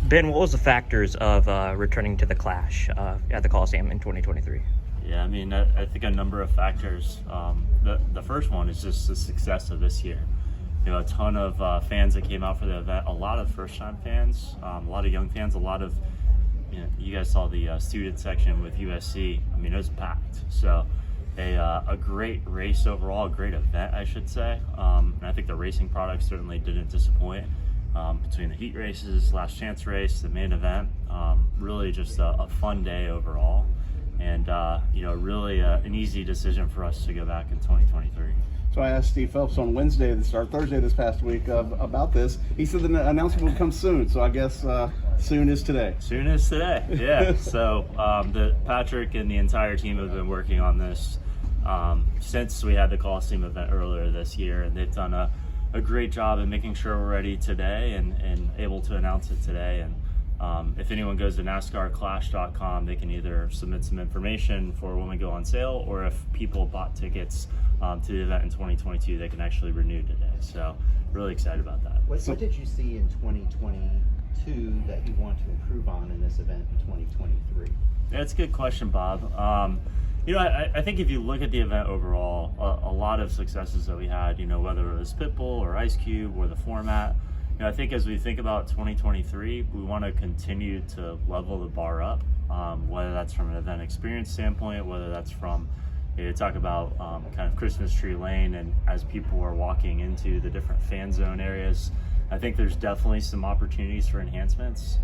Ben, what was the factors of returning to the Clash at the Coliseum in 2023? Yeah, I mean, I think a number of factors. The first one is just the success of this year. You know, a ton of fans that came out for the event, a lot of first-time fans, a lot of young fans, a lot of, you guys saw the student section with USC. I mean, it was packed. So a great race overall, a great event, I should say. And I think the racing product certainly didn't disappoint. Between the heat races, last chance race, the main event, really just a fun day overall. And, really an easy decision for us to go back in 2023. So I asked Steve Phelps on Thursday this past week about this. He said the announcement will come soon. So I guess soon is today. Soon is today, yeah. So Patrick and the entire team have been working on this since we had the Collisum event earlier this year, and they've done a great job in making sure we're ready today and able to announce it today. And if anyone goes to NASCARclash.com, they can either submit some information for when we go on sale, or if people bought tickets to the event in 2022, they can actually renew today. So really excited about that. What did you see in 2022 that you want to improve on in this event in 2023? That's a good question, Bob. I think if you look at the event overall, a lot of successes that we had, whether it was Pitbull or Ice Cube or the format, I think as we think about 2023, we want to continue to level the bar up, whether that's from an event experience standpoint, whether that's from, talk about kind of Christmas Tree Lane, and as people are walking into the different fan zone areas, I think there's definitely some opportunities for enhancements.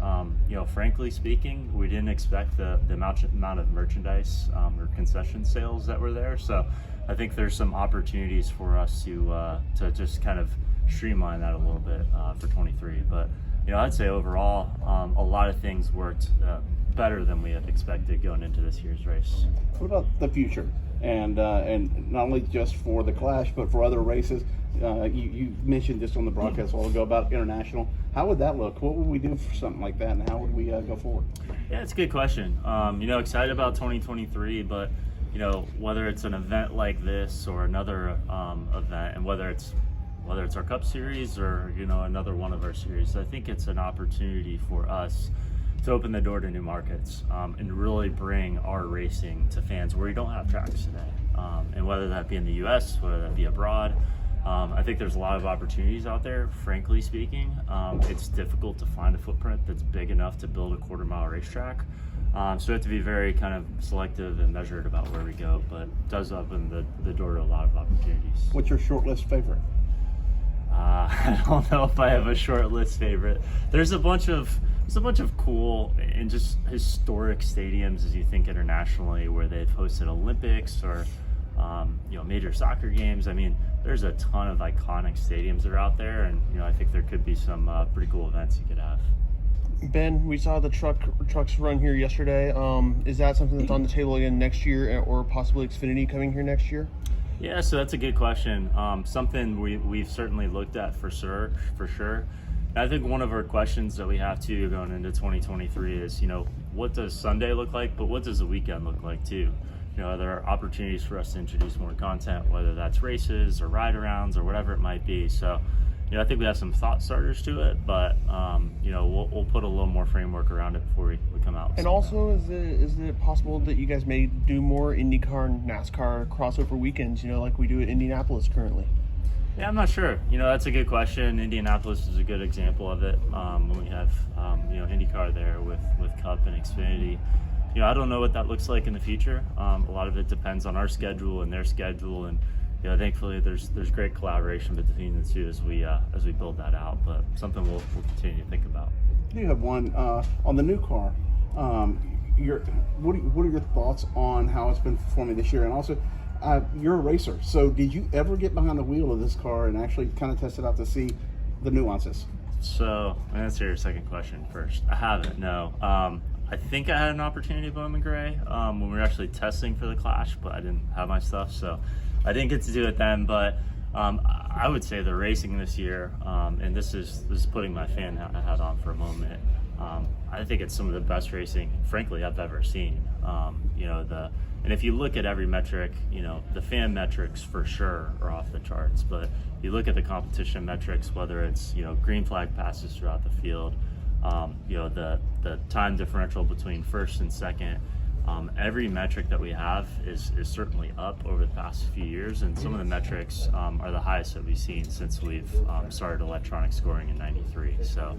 Frankly speaking, we didn't expect the amount of merchandise or concession sales that were there. So I think there's some opportunities for us to just kind of streamline that a little bit for 23. But I'd say overall, a lot of things worked better than we had expected going into this year's race. What about the future? And not only just for the Clash, but for other races. You mentioned just on the broadcast a while ago about international. How would that look? What would we do for something like that, and how would we go forward? Yeah, it's a good question. Excited about 2023, but whether it's an event like this or another event, and whether it's our Cup Series or another one of our series, I think it's an opportunity for us to open the door to new markets and really bring our racing to fans where we don't have tracks today. And whether that be in the U.S., whether that be abroad, I think there's a lot of opportunities out there. Frankly speaking, it's difficult to find a footprint that's big enough to build a quarter-mile racetrack. So we have to be very kind of selective and measured about where we go, but it does open the door to a lot of opportunities. What's your short list favorite? I don't know if I have a short list favorite. There's a bunch of cool and just historic stadiums as you think internationally, where they've hosted Olympics or major soccer games. I mean, there's a ton of iconic stadiums that are out there, and I think there could be some pretty cool events you could have. Ben, we saw the trucks run here yesterday. Is that something that's on the table again next year, or possibly Xfinity coming here next year? Yeah, so that's a good question. Something we've certainly looked at for sure. And I think one of our questions that we have too going into 2023 is, what does Sunday look like, but what does the weekend look like too? Are there opportunities for us to introduce more content, whether that's races or ride-arounds or whatever it might be? So, I think we have some thought starters to it, but we'll put a little more framework around it before we come out. And also, is it possible that you guys may do more IndyCar and NASCAR crossover weekends, like we do at Indianapolis currently? Yeah, I'm not sure. That's a good question. Indianapolis is a good example of it. When we have IndyCar there with Cup and Xfinity. I don't know what that looks like in the future. A lot of it depends on our schedule and their schedule, and thankfully there's great collaboration between the two as we build that out. But something we'll continue to think about. You have one on the new car. What are your thoughts on how it's been performing this year? And also, you're a racer, so did you ever get behind the wheel of this car and actually kind of test it out to see the nuances? So, I'll answer your second question first. I haven't, no. I think I had an opportunity at Bowman Gray when we were actually testing for the Clash, but I didn't have my stuff, so I didn't get to do it then. But I would say the racing this year, and this is putting my fan hat on for a moment. I think it's some of the best racing, frankly, I've ever seen. And if you look at every metric, the fan metrics for sure are off the charts. But you look at the competition metrics, whether it's green flag passes throughout the field, You know, the time differential between first and second. Every metric that we have is certainly up over the past few years, and some of the metrics are the highest that we've seen since we've started electronic scoring in '93. So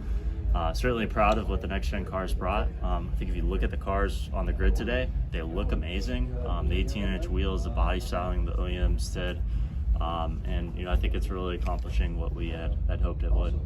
certainly proud of what the next gen cars brought. I think if you look at the cars on the grid today, they look amazing. The 18-inch wheels, the body styling the OEMs did, and you know, I think it's really accomplishing what we had hoped it would.